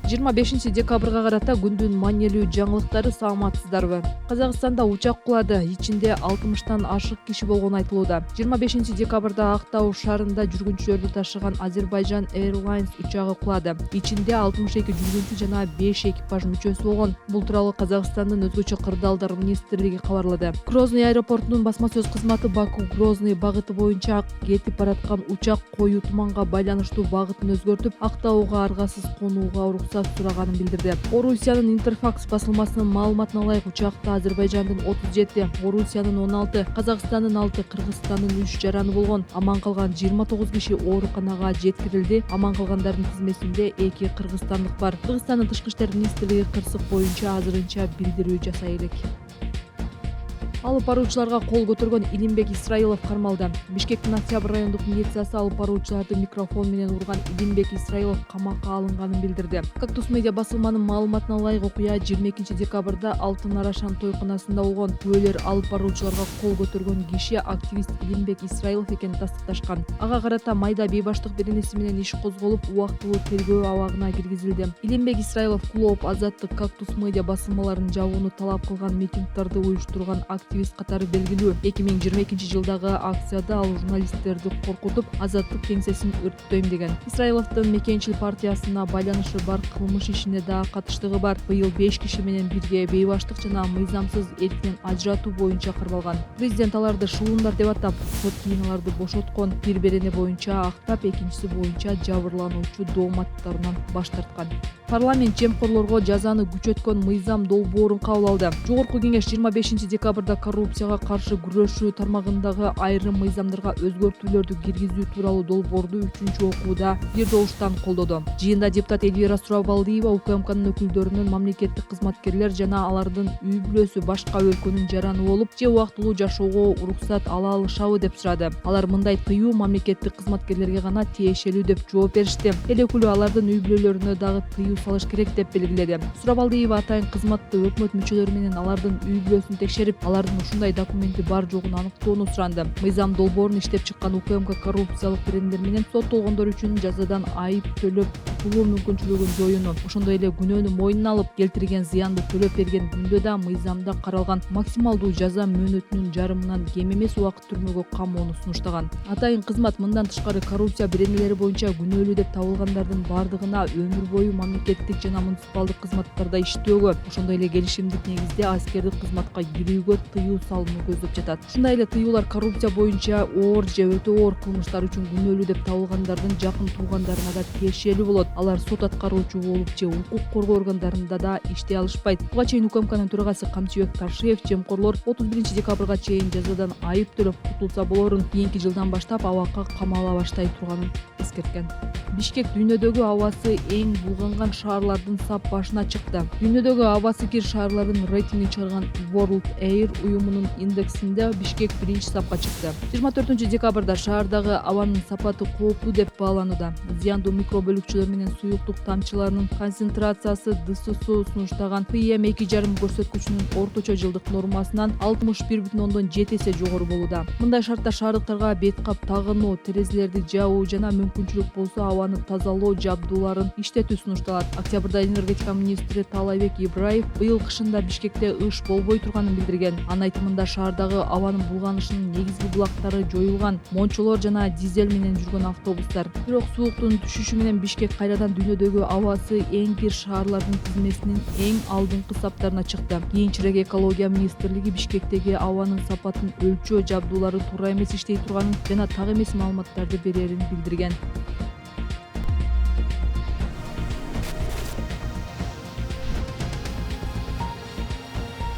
25 декабрга карата күндүн маанилүү жаңылыктары, саламатсыздарбы? Казакстанда учак кулады, ичинде 60тан ашык киши болгону айтылууда. 25 декабрда Актау шаарында жүргүнчүлөрдү ташыган Азербайджан Airlines учагы кулады. Ичинде 62 жүргүнчү жана 5 экипаж мүчөсү болгон. Бул тууралуу Казакстандын өзгөчө кырдаалдар министрлиги кабарлады. Грозный аэропортунун басма сөз кызматы Баку-Грозный багыты боюнча кетип бараткан учак коюу туманга байланыштуу багытын өзгөртүп, Актауга аргасыз конууга уруксат сураганын билдирди. Орусиянын Интерфакс басылмасынын маалыматына ылайык, учакта Азербайжандын 37, Орусиянын 16, Казакстандын 6, Кыргызстандын 3 жараны болгон. Аман калган 29 киши ооруканага жеткирилди. Аман калгандардын тизмесинде 2 кыргызстандык бар. Кыргызстандын тышкы иштер министрлиги кырсык боюнча азырынча билдирүү жасай элек. Алып баруучуларга кол көтөргөн Илимбек Исраилов кармалды. Бишкектин Октябрь райондук милициясы алып баруучуларды микрофон менен урган Илимбек Исраилов камакка алынганын билдирди. Кактус медиа басылманын маалыматына ылайык, окуя 22 декабрда Алтын Арашан тойкунасында болгон. Күбөлөр алып баруучуларга кол көтөргөн киши активист Илимбек Исраилов экенин тастыкташкан. Ага карата майда бейбаштык беренеси менен иш козголуп, убактылуу тергөө абагына киргизилди. Илимбек Исраилов Клооп, Азаттык, Кактус медиа басылмаларын жабууну талап кылган митингдерди уюштурган активист катары белгилүү. 2022-жылдагы акцияда ал журналисттерди коркутуп, Азаттык кеңсесин өрттөйм деген. Исраиловдун Мекенчил партиясына байланышы бар кылмыш ишине да катыштыгы бар. Быйыл 5 киши менен бирге бейбаштык жана мыйзамсыз эрктен ажыратуу боюнча кармалган. Президент аларды шуулундар деп атап, сот кийин аларды бошоткон. Бир берене боюнча актап, экинчиси боюнча жабырлануучу дооматтарынан баш тарткан. Парламент жемкорлорго жазаны күчөткөн мыйзам долбоорун кабыл алды. Жогорку кеңеш 25 декабрда коррупцияга каршы күрөшүү тармагындагы айрым мыйзамдарга өзгөртүүлөрдү киргизүү тууралуу долбоорду 3-окууда бир добуштан колдоду. Жыйында депутат Эльвира Сурабалдиева УКМКнын өкүлдөрүнүн мамлекеттик кызматкерлер жана алардын үй бүлөсү башка өлкөнүн жараны болуп, же убактылуу жашоого уруксат ала алышабы деп сурады. Алар мындай тыюу мамлекеттик кызматкерлерге гана тиешелүү деп жооп беришти. Эл өкүлү алардын үй бүлөлөрүнө дагы тыюу салыш керек деп белгиледи. Сурабалдиева атайын кызматты өкмөт мүчөлөрү менен алардын үй бүлөсүн текшерип, алардын ушундай документи бар жогун аныктоону суранды. Мыйзам долбоорун иштеп чыккан УКМК коррупциялык беренелер менен соттолгондор үчүн жазадан айып төлөп кутулуу мүмкүнчүлүгүн жоюуну, ошондой эле күнөөнү мойнуна алып, келтирген зыянды төлөп берген күндө да мыйзамда каралган максималдуу жаза мөөнөтүнүн жарымынан кем эмес убакыт түрмөгө камоону сунуштаган. Атайын кызмат мындан тышкары коррупция беренелери боюнча күнөөлүү деп табылгандардын бардыгына өмүр бою мамлекеттик жана муниципалдык кызматтарда иштөөгө, ошондой эле келишимдик негизде аскердик кызматка кирүүгө тыюу салууну көздөп жатат. Ушундай эле тыюулар коррупция боюнча оор же өтө оор кылмыштар үчүн күнөөлүү деп табылгандардын жакын туугандарына да тиешелүү болот. Алар сот аткаруучу болуп же укук коргоо органдарында да иштей алышпайт. Буга чейин УКМКнын төрагасы Камчыбек Ташиев жемкорлор 31 декабрга чейин жазадан айып төлөп кутулса болорун, кийинки жылдан баштап абакка камала баштай турганын эскерткен. Бишкек дүйнөдөгү абасы эң булганган шаарлардын сап башына чыкты. Дүйнөдөгү абасы кир шаарлардын рейтингин чыгарган World Air уюмунун индексинде Бишкек 1-сапка чыкты. 24 декабрда шаардагы абанын сапаты кооптуу деп бааланууда. Зыяндуу микробөлүкчүлөр менен суюктук тамчыларынын концентрациясы ДССУ сунуштаган PM 2,5 көрсөткүчүнүн орточо жылдык нормасынан 61,7 эсе жогору болууда. Мындай шартта шаардыктарга бет кап тагынуу, терезелерди жабуу жана мүмкүнчүлүк болсо абаны тазалоо жабдууларын иштетүү сунушталат. Октябрда энергетика министри Таалайбек Ибраев быйыл кышында Бишкекте ыш болбой турганын билдирген. Анын айтымында шаардагы абанын булганышынын негизги булактары жоюлган. Мончолор жана дизель менен жүргөн автобустар. Бирок сууктун түшүшү менен Бишкек кайрадан дүйнөдөгү абасы эң кир шаарлардын тизмесинин эң алдыңкы саптарына чыкты. Кийинчерээк экология министрлиги Бишкектеги абанын сапатын өлчөө жабдуулары туура эмес иштей турганын жана так эмес маалыматтарды берерин билдирген.